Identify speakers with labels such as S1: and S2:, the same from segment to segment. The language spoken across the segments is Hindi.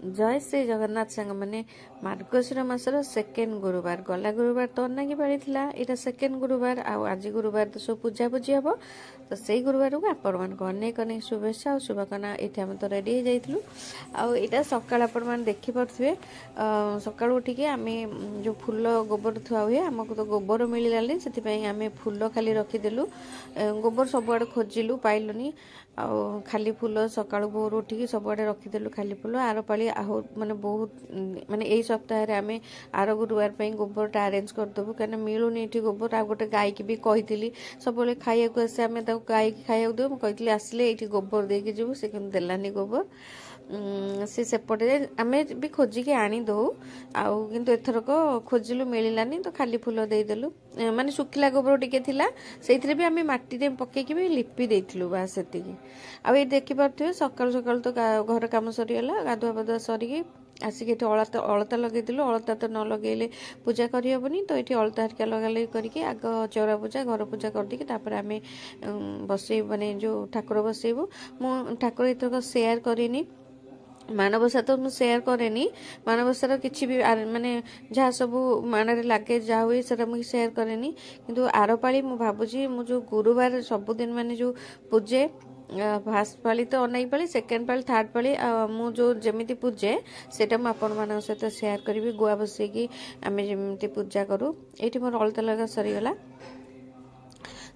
S1: जय श्री जगन्नाथ सांग मैंने मार्गशीर मासर सेकेंड गुरुवार गला गुरुवार तो अनागी पाड़ी यहाँ सेकेंड गुरुवार आज गुरुवार तो सब पूजा पूजी हम तो से गुरुवार को आपण मान अनेक अनेक शुभेच्छा और शुभकामना ये आम तो रेडी हो जाइलु आईटा सका आपण मैंने देखिपे सका उठिकी आम जो फूल गोबर थुआ हुए आमको तो गोबर मिललानी से आम फूल खाली रखीदेलु गोबर सबुआड़े खोजिलु पाइलुनी आ खाली फूल सका भोर उठिकी सबुआड़े रखीदेलु खाली फूल आर पाली आहु माने बहुत माने यही सप्ताह आम आर गुरुवार गोबरटा अरेंज करदेबू कहीं मिलूनी ये गोबर आ गोटे गाय की भी कही सब खाइक आसे आम गाय की खाइक देव मुझे आसिले ये गोबर देके जीवु से कि देलानी गोबर से सेपटे आम भी खोजिकी आनीदू आउ किंतु एथरक खोजिलु मिललानी तो खाली फूल देदेलु माने सुखिला गोबर टिके थिला सेइथिरे भी आम माटी पकईकी भी लिपि देइथिलु बा सेतिकी आ ये देखि पारथिबे सकाळ सकाळ तो घर काम सरीगला गाधुआ पाधुआ सरिकी आसिक अलता लगेदेलु अलता तो न लगेले पूजा करहबनी तो ये अलता हरिका लगा करके आग चौरा पूजा घर पूजा करदेकी आम बसई माने जो ठाकुर बसैबू मु ठाकुर एथरक शेयर करिनी मानवसा तो मुझे शेयर कैनि मानवसार किसी भी माने जहाँ सब मानरे लगे जहाँ हुए से मुझे शेयर कैनि किंतु आर पाली मु भावुची मु जो गुरुवार सबुदिन माने जो पूजे फास्ट पाली तो अनाई पाली सेकेंड पाली थर्ड पाली मु जो जमीती पूजे सेटा मु आपण मान सहित शेयर करी गुआ बसैकी आम जमी पूजा करूँ ये मोर अलता लगा सरीगला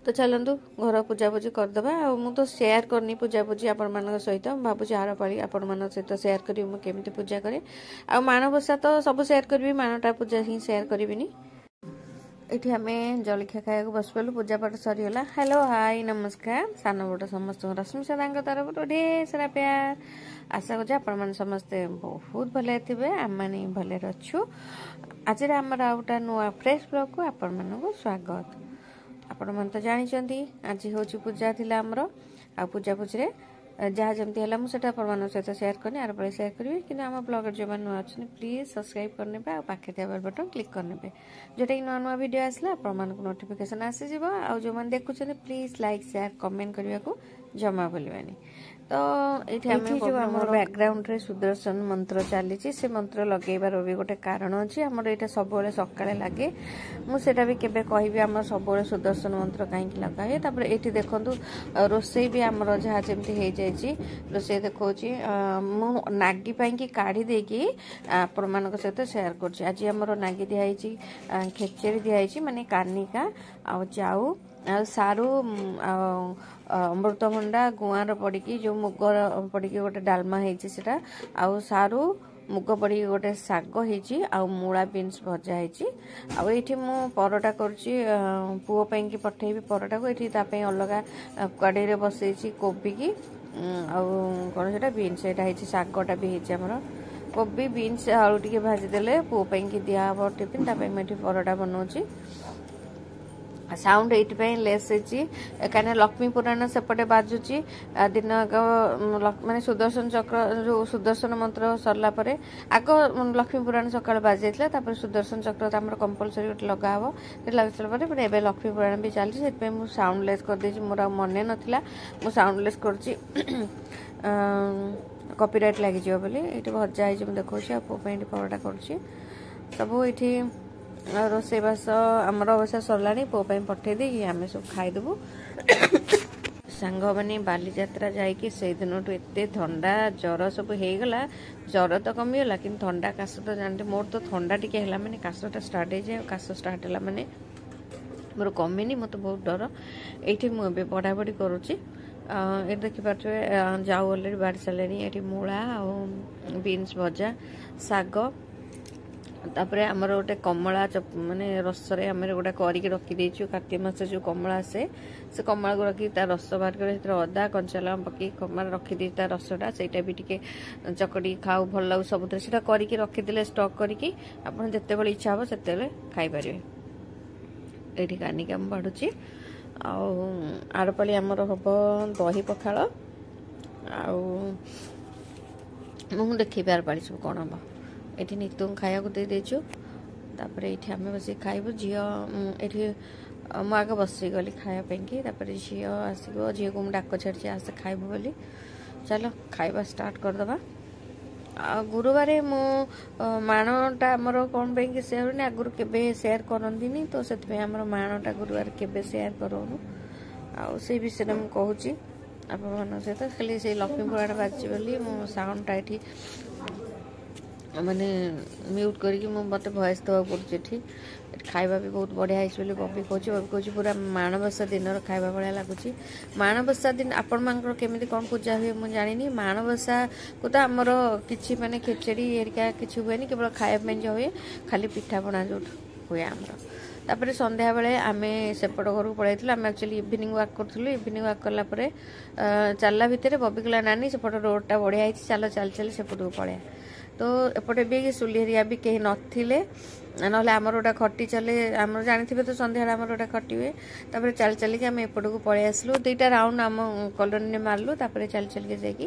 S1: तो चलतु घर पूजापूजी करदे आ मु तो शेयर करनी पूजापूजी आपण मान सहित भावुँ आर पाली आपण मान सहित शेयर करी केमी पूजा करे आ मानवसा तो सब शेयर करी मानटा पूजा ही शेयर करी ये आम जलखिया खाया बस पड़ू पूजा पाठ सरीगला हेलो हाय नमस्कार सान बड़ समस्त रश्मि सदा तरफ ढेर सारा प्यार आशा करें आपण समस्ते बहुत भले थे आम मैंने भले अच्छु आज आमर आउटा नुआ फ्रेश ब्लॉग को आपण मानक स्वागत आपण मन तो जानते आज हूँ पूजा थी आमर आ पूजा पूजी जहाँ जमती है मुझे आप सहित शेयर करनी आर पड़े शेयर करी कि आम ब्लॉगर जो मैंने नुआ अच्छे प्लीज सब्सक्राइब करने आ पाखे बेल बटन क्लिक करने जोटा कि नुआ नुआ वीडियो आसला आपण नोटिफिकेशन आसीज आ जो मैंने देखुं प्लीज लाइक शेयर कमेंट करने को जमा भूलवानी तो ये जो आम बैकग्राउंड रे सुदर्शन मंत्र चली से मंत्र लगेबार भी गोटे कारण अच्छी आमर यहाँ सब सकाଳେ लगे मुझे भी केबे कहबी आम सब सुदर्शन मंत्र कहीं लगाए तापर ये देखु रोसई भी आमर जहाँ जमी हो जाए रोसई देखा मु नागी की काढ़ी देकी आपण मान सहित शेयर कर आज आमर नागी दिखाई खेचेरी दिखाई माने कानिका आ जाऊ सारू अमृतभंडा गुआर पड़ी जो मुग पड़ी गोटे डालमा होता आउ सारू मुग पड़ी गोटे शाग हो मूला बीन्स भजा होती मु परोटा करुच्ची पुओ की पठेबी परोटा को ये अलग कड़े बसई कोबी की कौन से बीन्स यहाँ शागटा भी होमर कोबी बीन्स आलू टे भाजीदे पुओ की दिहब टिफिन मुझे परोटा बनाऊँगी साउंड ये लेस कहीं लक्ष्मी पुराण सेपटे बाजुची दिन माने सुदर्शन चक्र जो सुदर्शन मंत्र सरला परे आग लक्ष्मी पुराण सकाळ बाजी जाता सुदर्शन चक्र आम कंपलसरी गोटे लगा हे लग सारा पर एवं लक्ष्मी पुराण भी चलती से मुझे साउंडलेस कर मोर मन नाला मुझे साउंडलेस कर कॉपीराइट लगी बोली ये भजा है देखा पुओ परोटा कर सब ये रोसईबास आमर अवश्य सरला पुओ पठे दे आम सब खाईदेबू सांग मैंने बालीजात्रा जाकि से दिन एत थंडा जर सब होगला जर तो कमीगला कि थंडा काश तो जानते मोर तो थंडा टी है मैंने काशटा स्टार्ट हो जाए काश स्टार्ट है मैंने मोर कमेनी मत बहुत डर ये मुझे पढ़ापढ़ी करुच्ची ये देखिपे जाऊ अलरेडी बाड़ी सारे ये मूला बीन्स भजा शाग तापर आमर गोटे कमला माने रसरे आम गोटे करके रखीदेचु कार्तिक मास जो कमला आसे से कमला को रखी रस बाहर कर अदा कंचा लगा पकई कमला रखीदे रसटा से भी टे चकटी खाऊ भल लगे सब करके रखीदे स्टक करके आप जिते बड़े इच्छा हे से खाईपर ये कानिका बढ़ुची आर पाली आमर हम दही पखाड़ आउ देखी आर पाली सब कौन हम ये नितु खाया दे देचु तापर ये आम बस खाइबू झी ये मु आगे बसी गली खायापी झी आसो झी को मुझे डाक छाड़ी आसे खाइबू बोली चलो खाइबा स्टार्ट करदे गुरुवार मु माणटा आमर कौन पे सेयर आगुरी केबे सेयर करंदिनी तो से माणटा गुरुवार केबे सेयर करूनु से विषय में कहूँ आपण सहित खाली से लक्ष्मी पुराण बाजी बोली मो साउंडटा ये माने म्यूट करके मत भॉइस देवा पड़े खाଇବା भी बहुत बढ़िया है बबी कहूँ पूरा माणबसा दिन खाଇବା भाया लगुच माणबसा दिन आपण मानकर केमी कौन पूजा हुए मुझे जानी माणबसा को तो आमर कि माने खेचेड़ी एरिका किसी हुए केवल खायापी जो हुए खाली पिठापणा जो हुए आमर तापर संध्या बेले आम सेपट घर को पलैलु आम एक्चुअली इवनिंग वाक करूँ इवनिंग वाक कलापर चलला भितर बबी कहला नानी सेपट रोडटा बढ़िया है चल चल चल सेपट को पलैया तो एपटे भी सुलेरिया भी कहीं नथिले ना आमर गोटा खटी चले आम जानी तो सन्ध्या आमर गोटा खटी हुए तापर चल चल के आम एपट को पलि आसलु दुईटा राउंड आम कॉलोनी में मारलु तापर चल चल के जाकि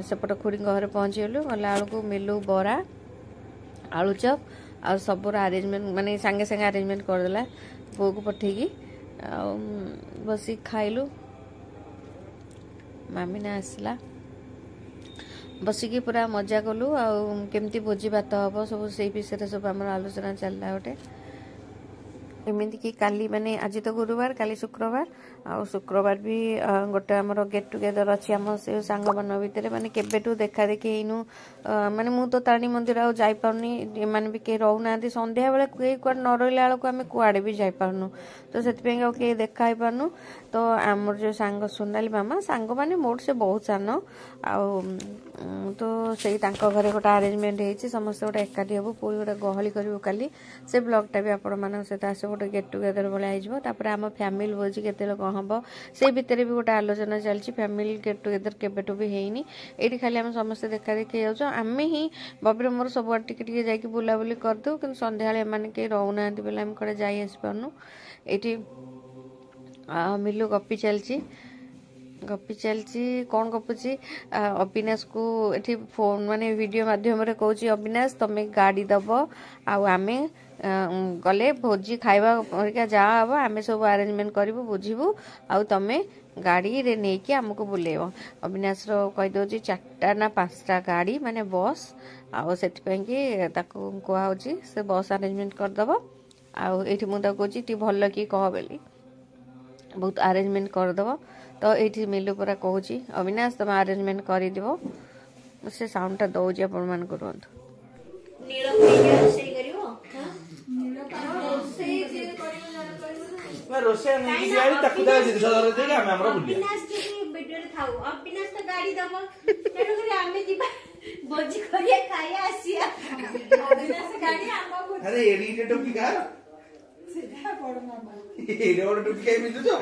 S1: सेपट खुड़ी घर पहुँचीगलु गला बेलू मिलू बरा आलुचप आ सब अरेंजमेंट माने सांगे सांगे अरेंजमेंट करदेला पो को पठेगी बसी खाइलु मामिना आसला बसिकी पूरा मजा कलु आमती भोजी भात हम सब से विषय सब आम आलोचना चलला गोटे एमती कि काली माने आज तो गुरुवार काली शुक्रवार आ शुक्रवार भी गोटे आमर गेट टुगेदर अच्छी आम से सांग मन भितर माने केबेठू देखा देखी हेनु माने मु तो तारिणी मंदिर आ जाई पारनी माने भी के रहना संध्या बेले कई कुआडे न रहिला बेलू आम कुआडे भी जाई पारनु तो से कई देखा ही पारनु तो आमर जो सांग सोनाली मामा सांग माने मोट से बहुत सान आ तो से घरे गोटे अरेंजमेंट होती समस्त गोटे एकाठी हबू पूरी गोटे गहली करूँ काली से ब्लॉगटा भी आपण मान सहित आस गोटे गेट टुगेदर भाया होपर आम फैमिली भोजी के हम से भितर भी गोटे आलोचना चलती फैमिली गेट टुगेदर केबेठू भी हैनी ये खाली आम समस्त देखा देखी जाऊँ आम ही बबीर मोर सब टिके जाकि बुलाबुली करदे कि सन्ध्या एम कहीं रोना बोले आम कड़े जा आसपारनु ये मिलू गपी चलची कौन गपुची अविनाश को ये फोन माने वीडियो माध्यम कहूँ अविनाश तुम्हें गाड़ी दब आमे गले भोजी खाइबा जहाँ हम आम सब अरेंजमेंट करूँ बुझू आउ तुम्हें गाड़ी रे नहीं कि आमको बुलेब अविनाश कहीदे 4टा ना 5टा गाड़ी माने बस आउ से कहूँ से बस अरेंजमेंट करदब आठी मुझे कहूँ भल कि कह बोली बहुत अरेंजमेंट करदब तो ये मिलू पूरा कहूँ अविनाश तुम अरेंजमेंट करदिव से साउंडटा दौर आपण मान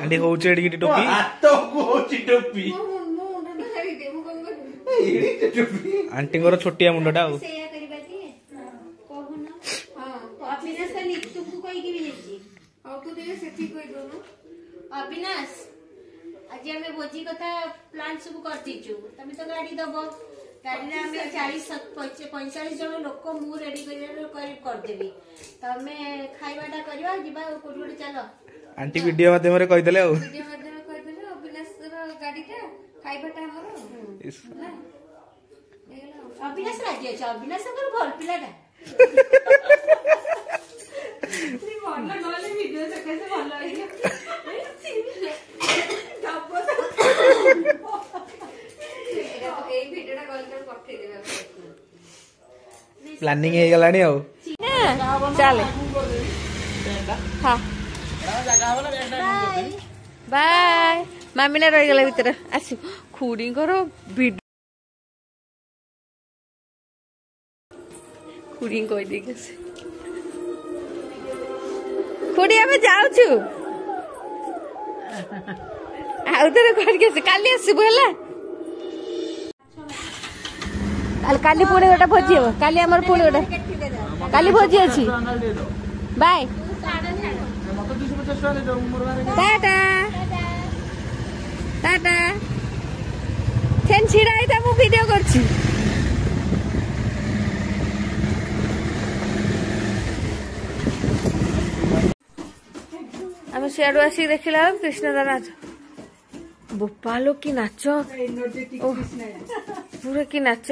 S2: आंटी होचे एडी टोपी आतो होची टोपी आंटी गोर छोटिया मुंडटा आ सेया करबा छी कहूना हां तो अविनाश का नित्तु को कहि कि बिनेची आ तू दे सेठी कहि दोनु अविनाश आज हमें भोजी कथा प्लान सब करती छु तमे तो गाड़ी दबो गाड़ी रे हमें 40-45 जन लोक मु रेडी कर देबी तमे खाइबाटा करबा जिबा कोठोडी चलो आंटी वीडियो माध्यम रे कहि देले आ वीडियो माध्यम रे कहि देले अविनाश रो गाड़ीटा खाइबाटा हमरो अविनाश राजी अछि अविनाश कर भल पिलाटा त्री मन नले वीडियो से कैसे भल आइया डब्बो ए वीडियोटा कॉल कर पठे देबा प्लानिंग हे गलानी आ
S1: चले हां बाय मामिना रही गला भीतर आसी खुड़ी खुड़ी कह दे खुड़ी आम जाऊँ आउ थे करके काली आसबू है काली पुणी गोटे भोजी हम काली आम पुणी गोटे काली भोजी अच्छी बाय टाटा टाटा फेन छिड़ा ही था मु वीडियो करछि हम सियाडू आसी देखिला कृष्णदा नाच बोपालो की नाच पूरा की नाच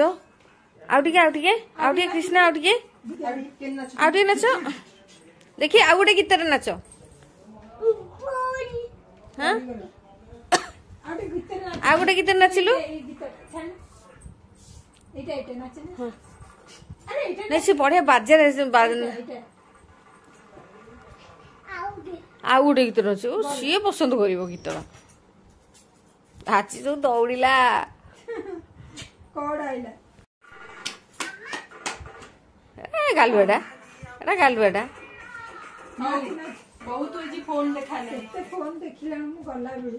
S1: आउ टिके कृष्णा आउ टिके नाच देखिए आउ गोटे गीत नाच हाँ आउ गोटे गीत नाचिलु नहीं से बढ़िया बाजे आउ गोटे गीत नाच सी पसंद कर गीत हाची सब दौड़िला गालुआटा एटा गालुआटा
S2: बहुत फोन देखा
S3: फोन देखिला गला बेलू